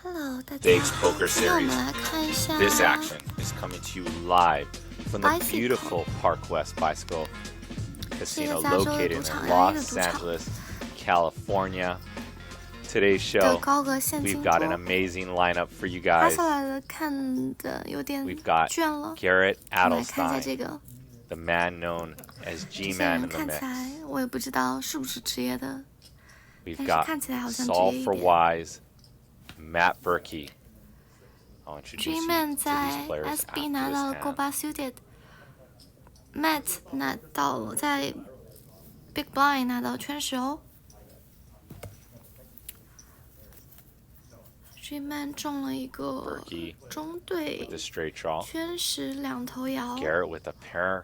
Hello， 大家 Dave's 好。 Poker 今天我 Series. 们来看一下 This action is coming to you live from the Bicycle. beautiful Park West Bicycle Casino 是加州的 located 赌场 in ，LA 的 Los 赌场 Angeles, California. Today's 的 show, 高额现 we've 金 got an 桌。 amazing lineup for you 发 guys. 下来的看的有点 We've got 倦了， Garrett 我们来看一下这 Adelstein, 个。 the man known as 这些 G-Man 人 in the 看起 mix. 来我也不知道是不是职业的， We've 但是 got 看起来好像职业 Solve 一 for 点。 Wise, Matt Berkey. I'll introduce you G-Man to 在 these players SB after 拿 this 到了 hand. Go Bar Suited，Matt 拿到了在 Big Blind 拿到圈10。G-Man 中了一个 Berkey 中队 with the straight draw. 圈10两头摇。 Garrett with a pair.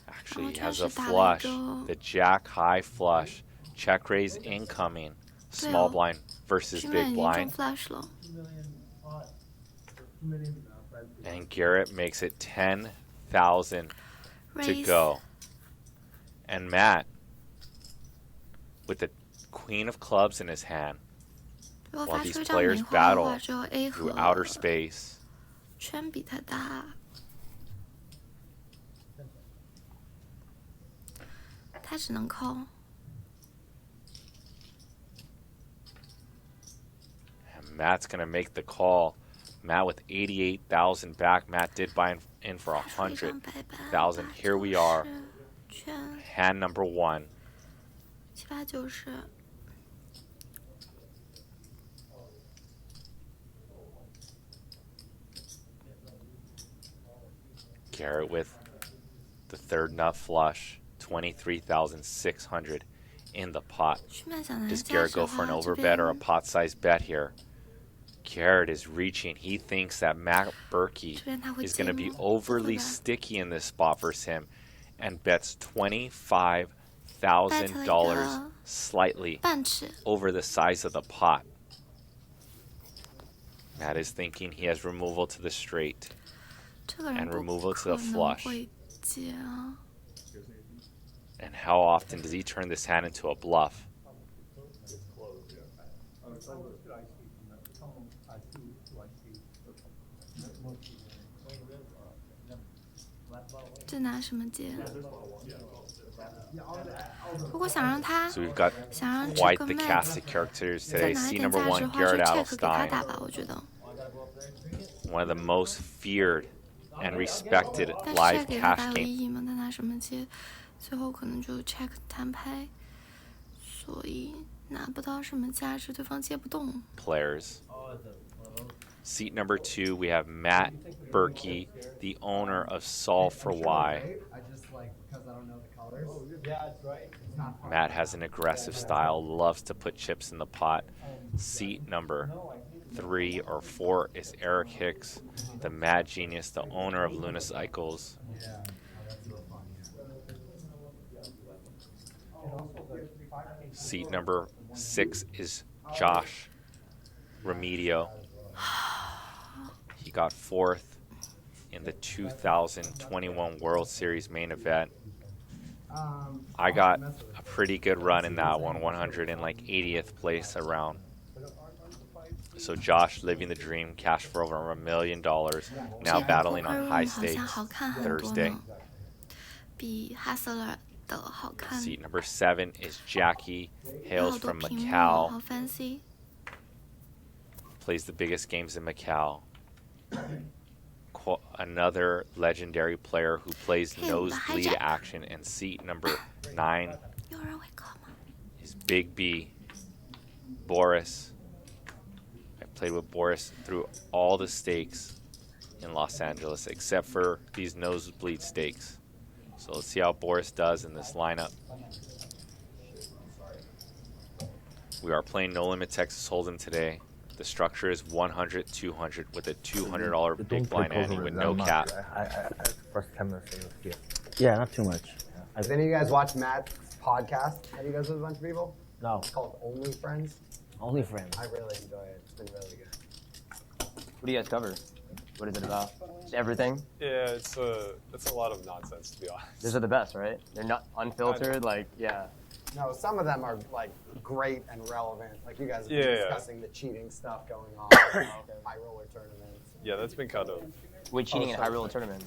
Actually, he has a 圈10打了一 flush. 个 The jack high flush. Check raise incoming. Small blind versus G-Man big 已经中 blind. flash 了。 And Garrett makes it 10,000 to Raise go. And Matt with the queen of clubs in his hand 如果 while 发 these 出一张 players 梅花的话， battle 只有 A 和 through outer space. 圈比他大。他只能扣。 And Matt's going to make the call. Matt with 88,000 back. Matt did buy in for 发出一张白板。 100,000. Here we are. 圈 Hand number 1. 7、8、9、10。 Garrett with the third nut flush. 23,600 in the pot. G-Man 想拿 Does 价 Garrett 值 go 的 for an 话，这 overbet or a 边 pot size bet here? Garrett is reaching. He thinks that Matt Berkey 这边他会 is 接 going to be 吗？不会 overly 吧 sticky in this spot versus him and bets $25,000 slightly 半尺。 over the size of the pot. Matt is thinking he has removal to the straight. 这个人 And 不 removal 可 to the 能 flush. 会接啊。 And how often does he turn this hand into a bluff? 这拿什么接？如果想让他 So we've got 想让这 quite 个 the Matt cast of characters 再 today. 拿一 C 点 number 价值 1, 的话，是 Garrett check 给他 Adelstein. 打吧，我觉得。 One of the most feared and respected 但 live check 给他打 cash 有 game 意义吗？他拿什么接？最后可能就 check 摊牌，所以拿不到什么价值，对方接不动。 players. Seat number 2, we have Matt Berkey, the owner of Solve for Why. Matt has an aggressive style, loves to put chips in the pot. Seat number 3 or 4 is Eric Hicks, the mad genius, the owner of Luna Cycles. Seat number 6 is Josh Remedio. He got 4th in the 2021 World Series main event. I got a pretty good run in that one, 180th place around. So Josh living the dream, cash for over $1 million, now battling on high 好像 stakes 好看很多 Thursday. 呢，比 Hustler 的好看。 Seat number 7 is Jackie, 有 hails 好多 from 屏幕， Macau, 好 fancy。 plays the biggest games in Macau. Another legendary player who plays Hey, nosebleed hijack. action. And seat number 9有人会扣吗？ is Big B, Boris. I played with Boris through all the stakes in Los Angeles except for these nosebleed stakes. So let's see how Boris does in this lineup. We are playing No Limit Texas Hold'em today. The structure is 100, 200 with a $200 big blind ante with no cap. First 10 minutes here. Yeah, not too much. Has any of you guys watched Matt's podcast? Have you guys with a bunch of people? No, It's called Only Friends. only friends. I really enjoy it. It's been really good. What do you guys cover? What is it about? Just everything? Yeah, it's a lot of nonsense, to be honest. Those are the best, right? They're not unfiltered, like, yeah. No, some of them are like great and relevant. Like you guys have Yeah, been yeah. discussing the cheating stuff going on, high roller tournaments. Yeah, that's been kind of. Wait, cheating in sorry. high roller tournaments?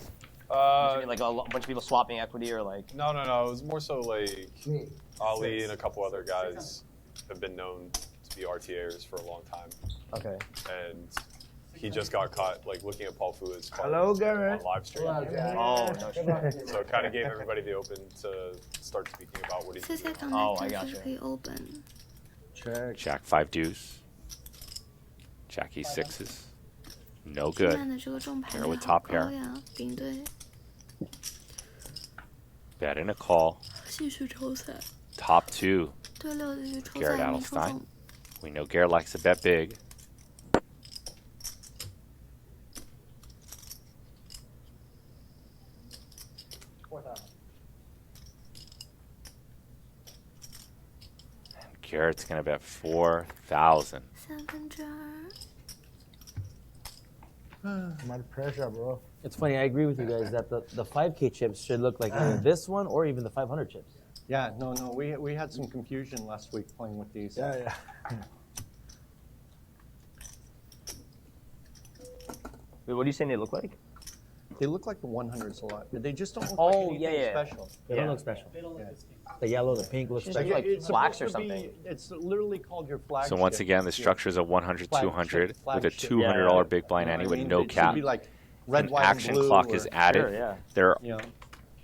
You Uh, mean like a bunch of people swapping equity or like? no. It was more so like Me. Ali and a couple other guys have been known to be RTAers for a long time, Okay. and he just got caught like looking at Paul Fua's Hello, Garrett. on live stream. Hello, Jack. Oh no shit. So it kind of gave everybody the open to start speaking about what he's 谢谢 doing. Oh, I connector， got 就是 you. 可以 open。 Check. Jack 5 deuce. Jack E6s. No 现 good. 在的这个重牌 Pair 率 with 好 top 高 pair. 呀，领队 Bet in a call. 继续抽赛， Top 2. 对六继续抽 Garrett 赛，没抽 Adelstein. 中。 We know Garrett likes to bet big. And Garrett's gonna bet 4,000. 2/3。 My pressure, bro. It's funny. I agree with you guys that the 5K chips should look like either this one or even the 500 chips. Yeah, no. We had some confusion last week playing with these. Yeah. Wait, what are you saying they look like? They look like the 100s a lot, but they just don't look Oh, like anything yeah, yeah. special. They don't look special. The yellow, the pink looks Just special. like It's flax supposed or to be- something. It's literally called your flagship. So once again, the structure is a 100, 200 with a $200 big blind ante with no It should cap. be like red, An white, and action blue clock or- is added. Sure, yeah. There You know.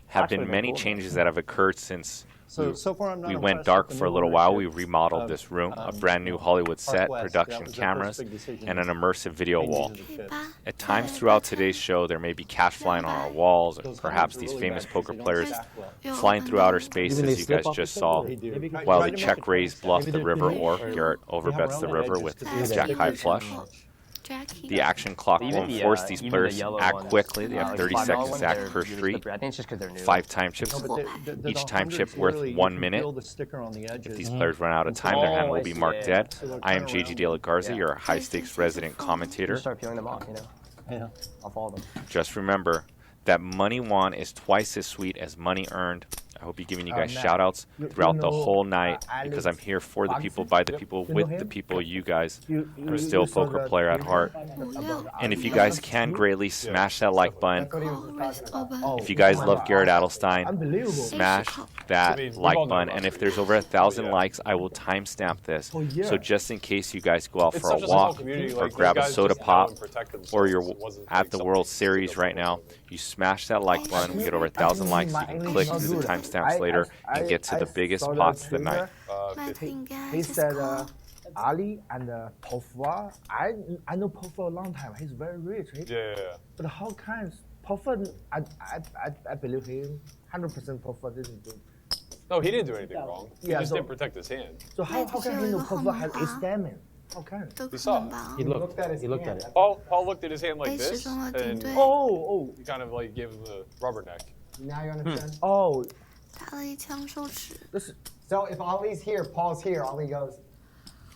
have Actually, been they're many cool. changes that have occurred since So far I'm not we went impressed dark with the for a little new while. We ownership remodeled of, this room, a um, brand new Hollywood set, Park West. production That was their cameras, first big decision. and an immersive video Changes wall. in the可以 chip. 吧？ At times throughout today's show, there may be cash flying on our walls, or Those perhaps hundreds are these really famous bad 'cause poker they don't players stack well.有 flying 很 through 多 outer Even spaces, they you slip guys off the just table? saw. They do. Maybe Try- While try the to check make it raise 20. bluff Maybe the they're river, big, or or- Garrett They have overbets the around river edges with to do Jack that. high Jackie flush. Jackie. Jackie. The action clock will Even the, force these even the players yellow to act ones, quickly. They have like 30 $5 seconds ones, to act they're per really street. slippery. I think it's just because they're new. 5 time chips. Cool. Each the time chip 100s worth literally, 1 you can minute. feel the sticker on the edges. If these players run out of time, their hand Oh, will I be see, marked yeah. dead. So they're I am kinda JG round. De La Garza, Yeah. your high stakes resident commentator. Just start peeling them off, you know. Yeah. I'll follow them. Just remember that money won is twice as sweet as money earned. I hope you're giving you guys Matt, shout outs you throughout the know, whole night because I'm Alex here for the people, Bonson? by the people, You know with him? the people, you guys. You I'm still a saw poker the player at video heart. about And if you guys can greatly smash that like button. That's what he was Call just wrist talking about. open. If you guys love Garrett Adelstein, Unbelievable. smash that I mean, we've like all known button. about And if it. there's over 1,000 Yeah. likes, I will timestamp this. Oh, yeah. So just in case you guys go out It's for a such a small walk community. or Like, grab a those guys soda just know pop, and protect themselves. or you're It wasn't at like the something World that Series goes right now, on. you smash that like button. We get over 1,000 likes. You can click through the timestamps later and get to the biggest pots of the night. 麦 50. 子应该 He just said call. Ali and Paul Fua. I know Paul for a long time. He's very rich. Yeah. But how can Paul Fua? I believe him 100%. Paul Fua didn't do. No, he didn't do anything wrong. He Yeah, just so- didn't protect his hand. So how can he know Paul Fua has ace diamond? How can? 都可 saw 能吧 He。 Looked at his He looked hand. at it. Paul looked at his hand like 哎， this, 始终了顶 and 队， Oh, he kind of like gave him the rubber neck. Now you understand? oh. 打了一枪手指。 This. So if Ali's here, Paul's here, Ali goes,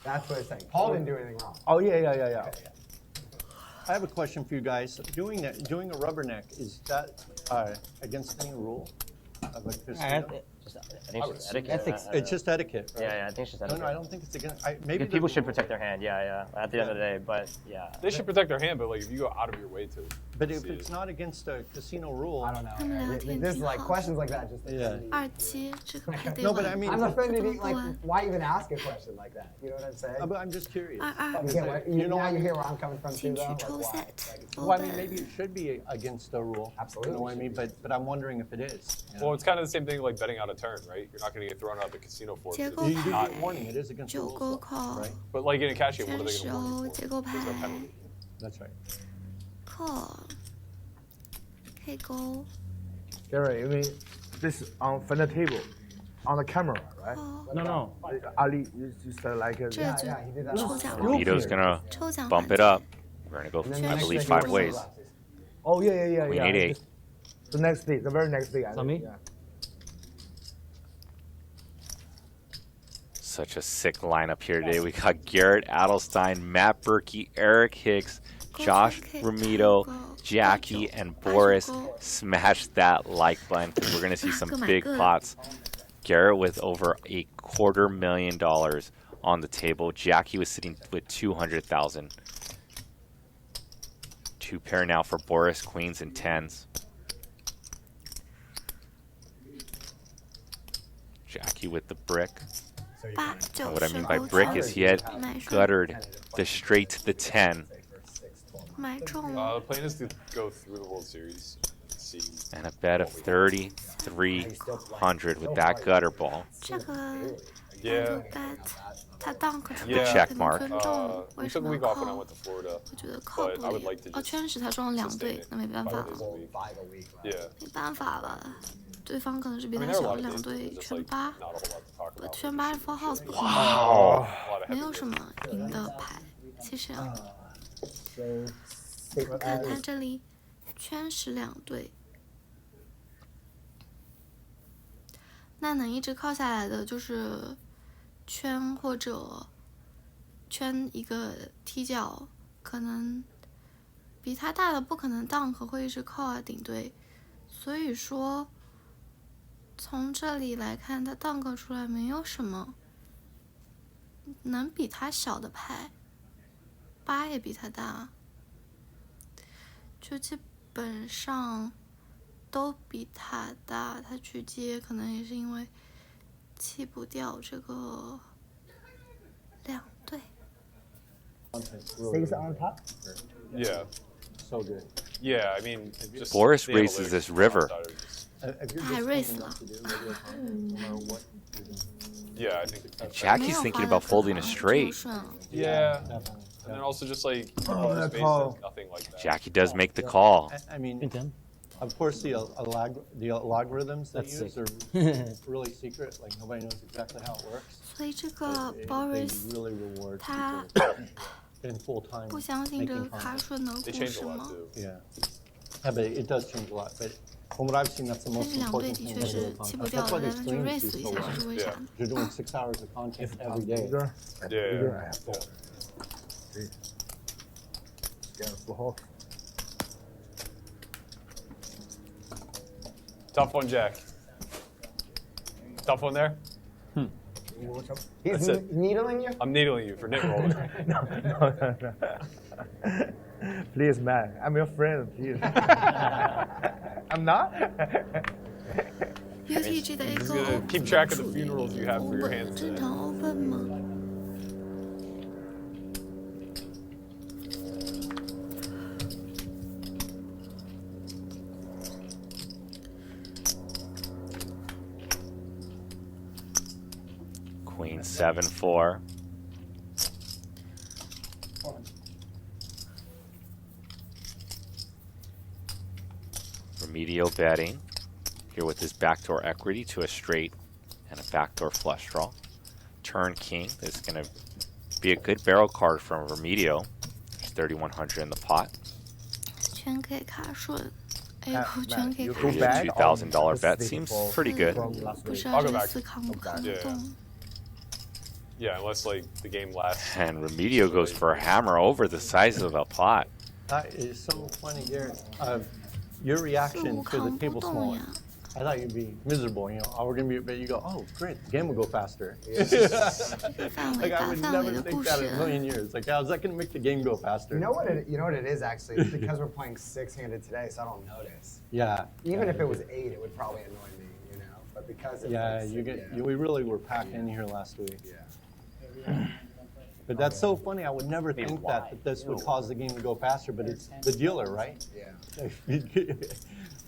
that's what it's saying. Paul didn't do anything wrong. Oh yeah. I have a question for you guys. Doing a rubber neck, is that against any rule of a casino? I think it's just etiquette. Ethics. It's just etiquette, right? Yeah, I think it's just No, etiquette. I don't think it's against. Maybe Because people the- should protect their hand. Yeah. At the end of the day, but yeah. They should protect their hand, but like if you go out of your way to. But if see it's it. not against a casino rule, I don't know. 他们聊 This 天 is 挺 like 好。 questions like that just. Yeah. 27这个牌得 No, but I 稳。 mean- I'm offended. Come Like, on. why even ask a question like that? You know what I'm saying? but I'm just curious. 22 You get what, You know now what? you hear where I'm coming from too, 进 though. 去 Like, 抽 why? set Like, Well, I mean, open。 maybe it should be against the rule. Absolutely. You know what I mean? But I'm wondering if it is. You know? Well, it's kind of the same thing like betting out a turn, right? You're not going to get thrown out of the casino for it. 结构 You do 牌 get warning. It is against the 9 rules, 勾 though, call right? But like in a cash game, what are 30 they going to warn 欧 you for? 结构 There's no 牌 penalty. That's right. call 可以勾 Gary, you mean this on front of the table, on the camera, right? call。 No. Ali, you said like a. 这 Yeah, 就 yeah, he did that. 抽奖 Group Vito's here. gonna 抽奖 bump 环 it 节 up. We're gonna go, And then I the believe, next 5 thing ways. was- Oh yeah. We need 8. The next day, the very next day. Tommy? Yeah. Such a sick lineup here today. We got Garrett Adelstein, Matt Berkey, Eric Hicks, Josh Ramito, Jackie, and Boris. Smash that like button because we're going to see some big pots. Garrett with over a $250,000 on the table. Jackie was sitting with 200,000. Two pair now for Boris, queens and tens. Jackie with the brick. 8、9 And what I 是 mean by 勾 brick 圈 is he had 买顺 guttered the straight to the 10. 买中了， The plan is to go through the World Series and see. And a bet of 3,300 with that gutter ball. 这个 Yeah. bet 他 dunk 出 Yeah. 来 Check 可 mark 能尊重， We 为 took 什 a 么 week off when I 扣？ went to Florida. 我觉得扣 But 不 I would 了 like to。哦， just 圈使他中了2对 sustain it 那没办法 5 days 了， a week. Five a week. Yeah. 没办法了，对方可能是比 I mean, 他 there are a 小 lot of 2 games 对， where there's just 圈 like 8， not a whole lot to talk about. 圈8是 full house 不 A 行， lot of 没 heavy 有什么 hitters. 赢的牌。其实啊， So 看他这里圈使2对，那能一直靠下来的就是圈或者圈一个踢脚，可能比他大的不可能 dunk 会一直靠啊顶对，所以说从这里来看，他 dunk 出来没有什么能比他小的牌，8也比他大，就基本上都比他大。他去接可能也是因为弃不掉这个2对。 six on top. Yeah. So good. Yeah, I mean, just Boris the raises analytics this from river. outsiders. If you're I just race planning now. what to do, maybe it's fine, no matter what you're doing. Yeah, I think. Jackie's thinking about folding a straight. Yeah. Definitely. And then also just like Oh, that space, call. nothing like that. Jackie does make the call. I mean, Hey, Tim. of course, the logarithms they That's use sick. are really secret. Like nobody knows exactly how it works. 所以这个 They Boris really reward 他 people in full time 不相信这个 making 卡 content. 顺的 They 故 change 事 a lot 吗？ too. Yeah. Yeah, but it does change a lot. But from what I've seen, that's the 但 most 是2对 important 的 thing 确 about 是 video 弃不 content. 掉 That's 的， why they 但是 stream race to 一 so 下 well. 是为啥？ You're doing 6 hours of content every day. Yeah. Tough one, Jack. Tough one there. He's That's it. needling you. I'm needling you for Nick rolling. No. Please, man. I'm your friend. Please. I'm not. UTG 的 A Just 勾 gonna keep track of the funerals you have for your open hands 正 today. 常 open 吗？ Queen 7-4. Remedial betting here with his backdoor equity to a straight and a backdoor flush draw. Turn king. This is going to be a good barrel card from Remedial. There's 3,100 in the pot. 圈可以卡顺，A 勾圈可以 you 卡 go 3 back. 顺， $2,000 bet seems pretty good. 不知 I'll 道 go 这 back. 4扛不扛得 Yeah. 动。 Yeah, unless like the game lasts. And Remedial goes for a hammer over the size of the pot. That is so funny, Garrett. Your 4 reaction to 扛 the 不 table 动 smaller. 呀。 I thought you'd be miserable, you know. Oh, we're gonna be, but you go, oh, great, the game will go faster. 范围 Like I 大 would 范围 never 的 think 故 that 事 in a million years. Like, how's that gonna make the game go faster? You know what it is actually? It's because we're playing 6-handed today, so I don't notice. Yeah. Even if it was 8, it would probably annoy me, you know. But because it's Yeah, like you six- get. We really were packed in here last week. Yeah. But that's so funny. I would never think that this would cause the game to go faster. But it's the dealer, right? Yeah.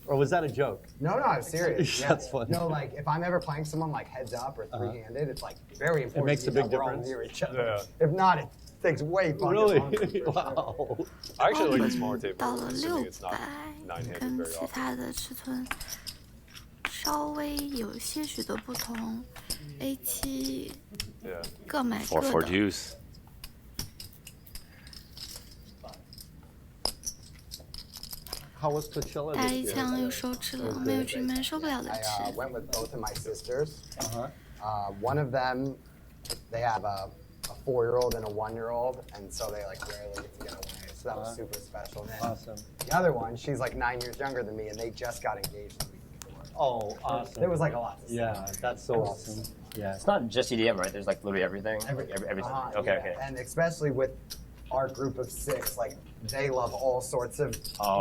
Or was that a joke? No, I'm serious. Yeah. That's funny. No, like if I'm ever playing someone like heads up or 3-handed, it's like very important. makes a that big we're all difference. near each other. Yeah. If not, it takes way fucking Really? longer. Wow. I actually like the smaller table, 到了 assuming it's not 600， 9-handed 跟 very 其 often. 他的尺寸稍微有些许的不同。A7 Yeah. 各买各 4-4 的。 deuce. How was Coachella 打 this 一 year? 枪又收吃了，没有局面受不了的 I 吃。 went with both of my sisters. Uh-huh. One of them, they have a 4-year-old and a 1-year-old, and so they like rarely get to get away. So that was super special. And then Awesome. the other one, she's like 9 years younger than me, and they just got engaged the week before. Oh, awesome. There was like a lot to say. Yeah, that's so awesome. Yeah. It's not just EDM, right? There's like literally everything. Everything. Okay, yeah. okay. And especially with our group of 6, like they love all sorts of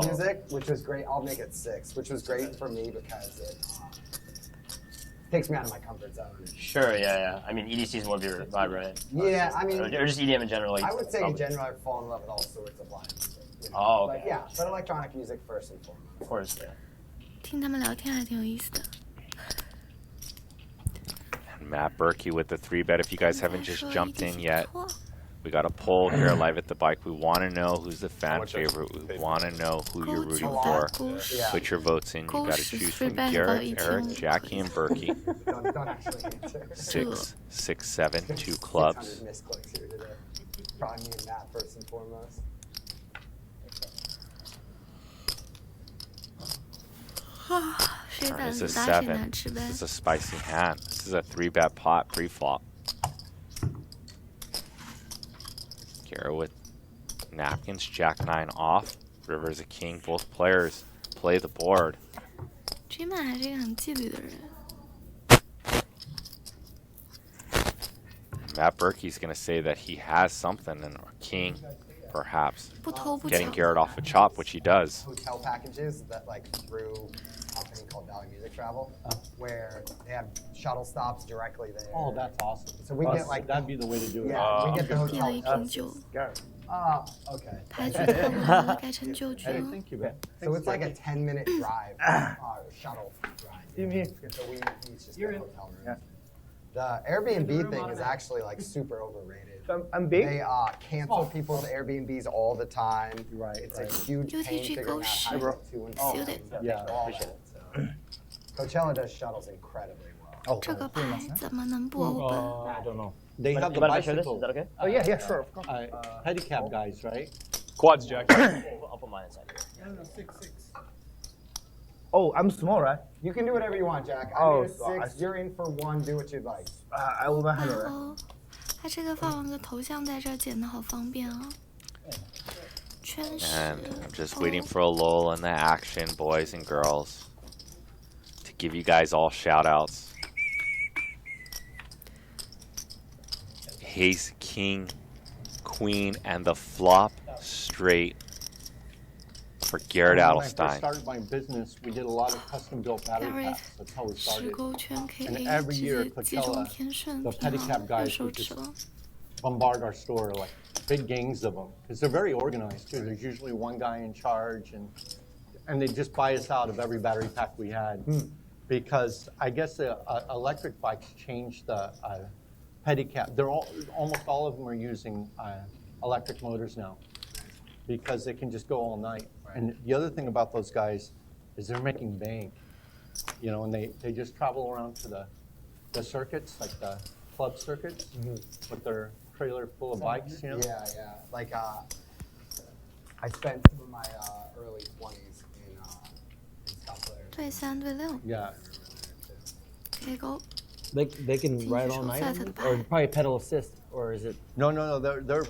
music, which was great. I'll make it 6, which was great for me because it takes me out of my comfort zone. Sure, yeah. I mean, EDC is more of your vibe, right? Yeah, I mean, or just EDM in general. Like, I would say probably. in general, I fall in love with all sorts of live music. You know? Oh, okay. But yeah, but electronic music first and foremost. Of course, yeah. 听他们聊天还挺有意思的。 And Matt Berkey with the 3-bet. If you guys haven't just 说 jumped 一 in 定 yet, 是错 we got a poll here live at the bike. We want to know who's the fan much favorite. We favorite? want to know who you're Go rooting to for. Goose. Yeah. Put your votes in. You got to Goose choose free from bet Garrett, about Eric, 18. Jackie, and Berkey. Don't actually answer. 6, 6, 7, 2 clubs. 600 missed clicks here today. Probably me and Matt first and foremost. 谁 Turn 胆 is 子 a 大谁 7. 拿吃呗 This is a spicy hand. This is a 3-bet pot pre-flop. Garrett with napkins, Jack 9 off. River's a king. Both players play the board. G-Man 还是一个很纪律的人。 Matt Berkey's going to say that he has something, and king, perhaps, 不偷不 getting 抢。 Garrett off a chop, which he does. Hotel packages that like through a company called Valley Music Travel, where they have shuttle stops directly there. Oh, that's awesome. So we get like that'd be the way to do it. yeah, we get the 递了一 hotel. 瓶酒， Okay. 牌局太晚了，改成酒局 Hey, 了。 thank you, man. So it's like a 10-minute drive, shuttle drive. So we each just get a hotel room. The Airbnb thing is actually like super overrated. I'm big. They cancel people's Airbnbs all the time. Right, It's right. a huge pain UTG figuring go out how to shit. get to and Feel from. it. Yeah, all appreciate that, so. Coachella does shuttles incredibly well. 这个牌怎么能不 open？ I don't know. They But have the you mind if I share this? bicycle. Is that okay? Oh yeah, sure, of course. Pedicab guys, right? Quads, Jack. I'll put mine inside here. Oh, I'm small, right? You can do whatever you want, Jack. I Oh, made a 6. You're in for 1. Do what you'd like. I will 然 handle it. 后他这个发完个头像在这儿剪的好方便啊。圈是 And I'm just waiting for a lull in the action, boys and girls, to give you guys all shout-outs. Ace, king, queen, and the flop straight for Garrett When I first Adelstein. started my business, we did a lot of custom-built battery Garrett packs. That's how we 十 started. 勾圈 KA， And every 直 year 接击中 Coachella, 天顺 the 平 pedicab 了， guys 右手 would 指 just 了。 bombard our store, like big gangs of them, because they're very organized too. There's usually one guy in charge, and they just buy us out of every battery pack we had. Because I guess the electric bikes changed the pedicab. They're almost all of them are using electric motors now, because they can just go all night. And the other thing about those guys is they're making bank, you know, and they just travel around to the circuits, like the club circuits, with their trailer full of bikes, you know? Yeah, yeah. Like, I spent some of my early 20s in Scott Blair. 对3对6 Yeah. ，K 勾。 They can ride all night, on it? Or probably pedal assist, or is it? No.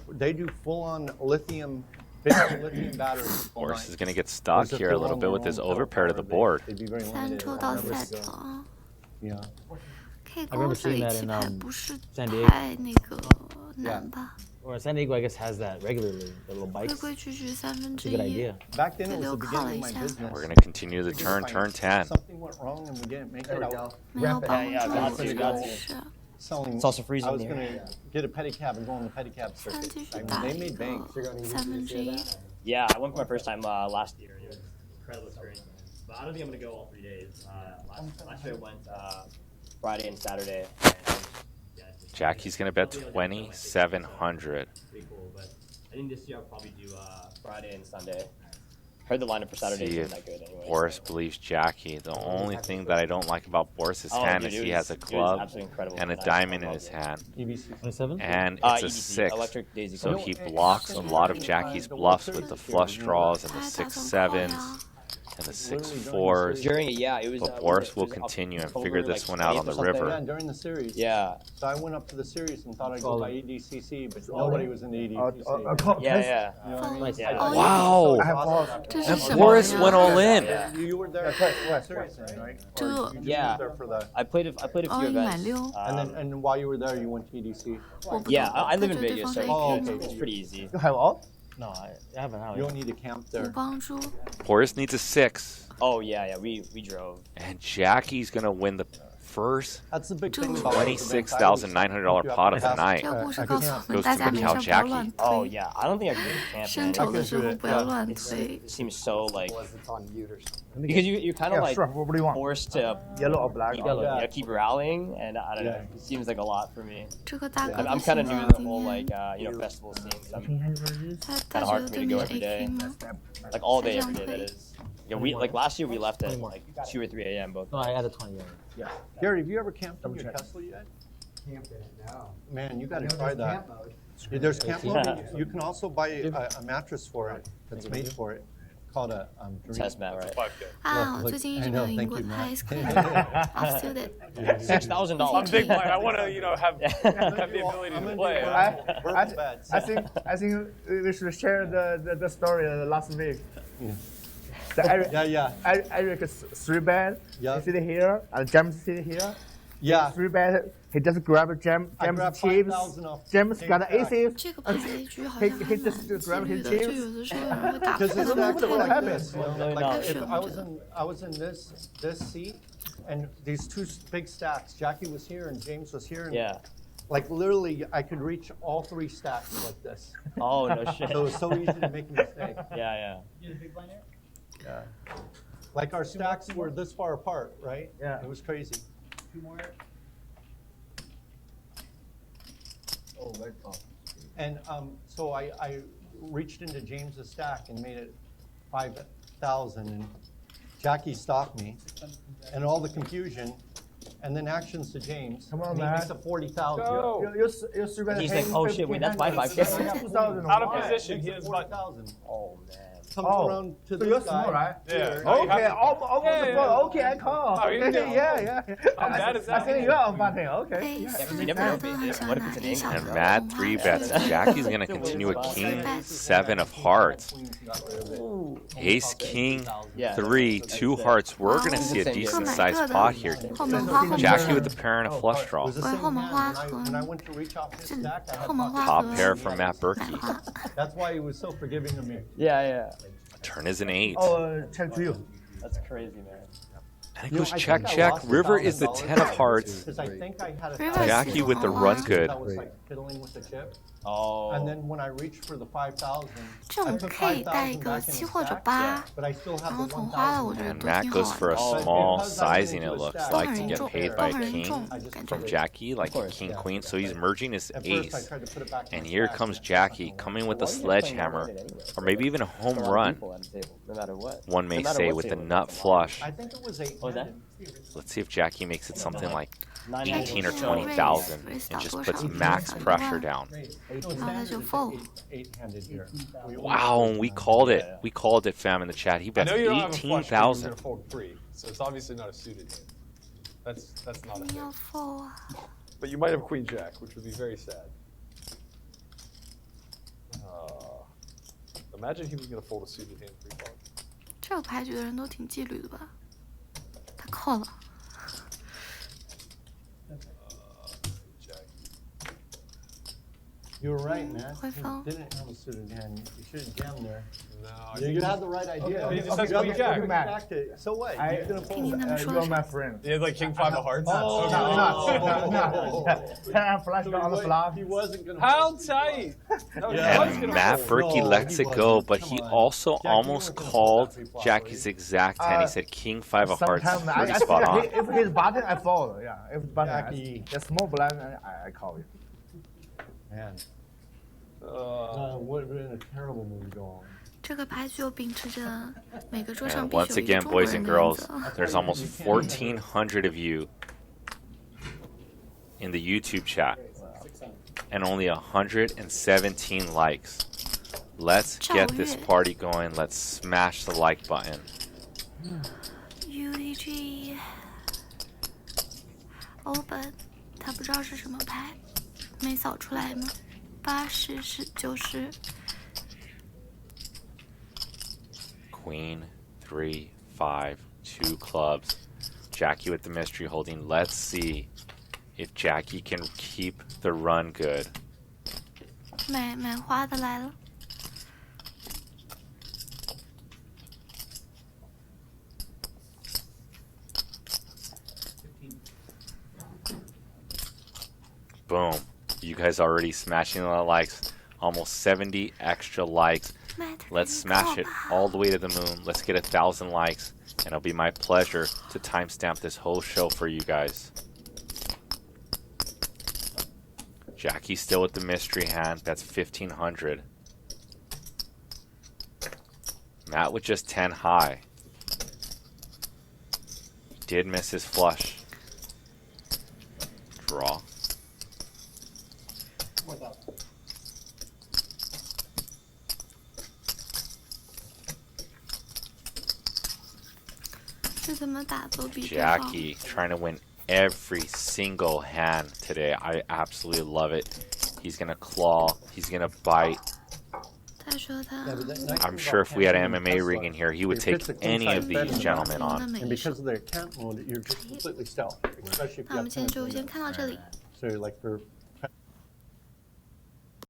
They do full-on lithium batteries. all Boris night. is going to get stuck As if here a they're little on bit their with his own pedal overpair to power, the board. They'd be very 3 limited. 抽到 set 啊 Yeah. ，K I 勾 remember 这 seeing 一 that 期 in, 牌不是 San Diego. 太那个难吧？ Or San Diego, I guess, has that regularly. The little 规 bikes. 规矩矩1/3 It's a good idea. Back then, it was the They'll call beginning of my it, yeah. business. We're going to continue the turn, turn 10. Something went wrong and we didn't make There it. we I was go. 没有 Rapid. 帮 Yeah, 助 that's 是 it, that's it. 是 selling. It's also freezing I was here. going to get a pedicab and go on the pedicab 3 circuit. 继续 I mean, 打 they 一 made 个 bank. 1/3。 Yeah, I went for my first time last year. It was incredible experience. But I don't think I'm gonna go all 3 days. Last year I went Friday and Saturday. And, yeah, it's just- Jackie's going to bet 2,700. Pretty cool, but I think this year I'll probably do Friday and Sunday. Heard the lineup for Saturday See isn't if that good anyway. Boris so. believes Jackie. The only thing that I don't like about Boris's Oh, hand dude, is it he was- has a it was club absolutely incredible and a tonight. diamond I in loved his it. hand. EBC. 27? And it's a EDC, 6. Electric Daisy So Club. he blocks a lot of Jackie's bluffs with the flush draws and the 6 大家打总炮 sevens. 呀！ and the 6 Literally during the 4s. series. During it, yeah, it was. But it Boris was will up continue and over, figure this like, one out 8 on the or something. river. Yeah, during the series. Yeah. So I went up to the series and thought I'd go by EDCC, but nobody was in the EDCC. Yeah, yeah. You know what I mean? Yeah. Wow! And Boris went all in. Yeah. You were there for the series, right? Or you just Yeah. were there for the. I played a few events. And while you were there, you went to EDC. Yeah, I live in Vegas, so okay. it's pretty easy. You have all? No, I haven't. You don't need to camp there. 无帮助。 Boris needs a 6. Oh yeah, we drove. And Jackie's going to win the first That's the big thing about $26,900 pot of the night. 这个故事告诉我 Goes 们，大 to 家没事 Macau 不要乱 Jackie. Oh 推， yeah, I don't think I can camp. 伸 Man. 手的时候不要乱 It's, 推。 it seems so like Was it's on mute or something. because you're kind of Yeah, like sure. What do you want? forced to Yellow or black? keep, Yellow. keep rallying, and I don't know. It seems like a lot for me. 这个大哥 I'm 的 kind 形 of new 象 to the 今 whole 天 like festival scene. So I'm 他 kinda 觉 hard 得 for 对 me to 面 go A every day. K 吗？ Like all day, 这样 every day. 推 That is. Yeah, we like last year we left at like 2 or 3 a.m. both. No, I added 20. Yeah. Gary, have you ever camped in your Tesla yet? Camped in it now. Man, you got to You know, try there's that. camp mode. Yeah, there's camp mode. You can also buy a mattress for it that's made for it, called a dream. Test mat, right? 5K. 啊， Look, 最近一直 I 没 know, 有赢 thank 过 you, 他 Matt. ice cream off student。 $6,000. I'm big blind. I want to, have the ability to play. I think we should share the story last week. The Eric, Yeah. Eric's 3-bed. Yeah. He sit here and James sit here. Yeah. 3-bed. He just grabbed James grabbed chips. 5,000 off James got James' aces. 这个牌局好 He 像还 he 蛮 just 自 grabbed 律 his 的，就 chips. 有的时候有人会打 Because 破 it's 的 back to 我 what 的 happens. You know, like Really if not. I was in this seat, and these two big stacks. Jackie was here and James was here. And Yeah. Like literally, I could reach all 3 stacks like this. Oh no shit. So it was so easy to make a mistake. Yeah. Yeah. Like our stacks were this far apart, right? Yeah. It was crazy. Oh, very cool. And so I reached into James's stack and made it 5,000, and Jackie stopped me, and all the confusion, and then actions to James. Come on, and he man. makes it 40,000. Go. You 3-bed. He's like, oh shit, wait, that's my 5K. 2000. Out of Why? position. Makes He it has 40,000. Oh man. Comes Oh. around to So this you're guy. small, right? Yeah. Okay, almost Yeah. full. Okay, I call. Oh, you Okay, do. yeah. How bad is that? I think you're on button. Okay. 贝 Yeah, 斯 but you never 大 know 都 if 很 it- 想 what if 拿 it's an 理想 angle? And 的 Matt 动画 3 去 bets. Jackie's going to continue a king 7 of hearts. Ace king Yeah. 3, 2 hearts. We're going to see a decent sized pot here. 后门花后 Jackie 门 with the pair and a flush It draw. was the 对 same 后门 hand. 花 When I 和 went to reach off his 这 stack, I 后 had 门花 Top 和 pair from Matt 奶 Berkey. 花。 That's why he was so forgiving of me. Yeah. Turn is an 8. Oh, check to you. That's crazy, man. And it You know, goes I check, think I check. lost River is the $1,000 10 of hearts. Because I think I had a River thousand. Jackie with the run good. I was like fiddling with the chip. Oh. And then when I reached for the 5,000, 这 I 种 put 可以带一 5,000 个 back in 7 the 或者 stack, 8， but I still 然 have 后 the 同花的我 1,000. 觉得 And 都 Matt 挺 goes 好 for 玩 a 的。 small Because I went sizing, into it a looks stack. like, to 都很 get 重， paid 都 by 很 king 重 I just 感 from 觉。 Jackie, like a course, king yeah. queen. So he's merging his At first, I ace. tried to put it back in And the here stack, comes and Jackie coming with a Why are you playing sledgehammer, one anyway? or maybe even a home There are run, people at the table, no matter what. one may No matter say, what with the table. nut flush. I think it was 8. What was that? Let's see if Jackie makes it something like 9 18 or Raise 20,000 raise and 到 just 多 puts 少？ max 300 pressure 万。 down.然后他就 fold。 8-handed here. Wow, and we called it. We called it, fam, in the chat. He I bets know you don't have a flush, but you're 18,000. gonna fold 3, so it's obviously not a suited hand. That's not a 你要 thing. fold 啊？ But you might have Queen Jack, which would be very sad. Imagine he was gonna fold a suited hand pre-flop. 这个牌局的人都挺纪律的吧？他扣了。 Jack. You were right, man. High He phone. didn't have a suited hand. You should have jammed there. No, I You think had the right idea. He just has Okay, Queen okay, Jack. okay, Matt. Back to, so what? I- He's gonna fold. 听他们说 You're 是 my friend. he had like King 5 of hearts. Oh, Can I flash on the flop? He wasn't gonna. How tight? No, he Yeah. was And gonna Matt fold. Berkey No, lets he it go, wasn't. but Come he on. also Jackie, almost you weren't gonna called fold that pre-flop, Jackie's exact hand. He said King 5 of hearts. Sometimes Pretty I spot on. If his button, I fold. Yeah, if button, Jackie. the small blind, I call you. Man, would have been a terrible move to go on. 这个牌局又秉持着每个桌上 And 必须 once 有一个 again, 中国 boys 人 and 的原 girls, 则。 there's almost 1,400 of you in the YouTube chat and only 117 likes. Let's get this party going. Let's smash the like button. UEG 欧本，他不知道是什么牌，没扫出来吗？80是90。Queen, 3, 5, 2 clubs. Jackie with the mystery holding. Let's see if Jackie can keep the run good. 买花的来了。Boom. You guys already smashing the likes. Almost 70 extra likes. Let's smash it all the way to the moon. Let's get 1,000 likes. And it'll be my pleasure to timestamp this whole show for you guys. Jackie's still with the mystery hand. That's 1,500. Matt with just 10 high. He did miss his flush. Draw. Jackie trying to win every single hand today. I absolutely love it. He's gonna claw. He's gonna bite. I'm sure if we had an MMA ring in here, he would take any of these gentlemen on. And because of their account mode, you're just completely stealth, especially if you have 10 of them. So like for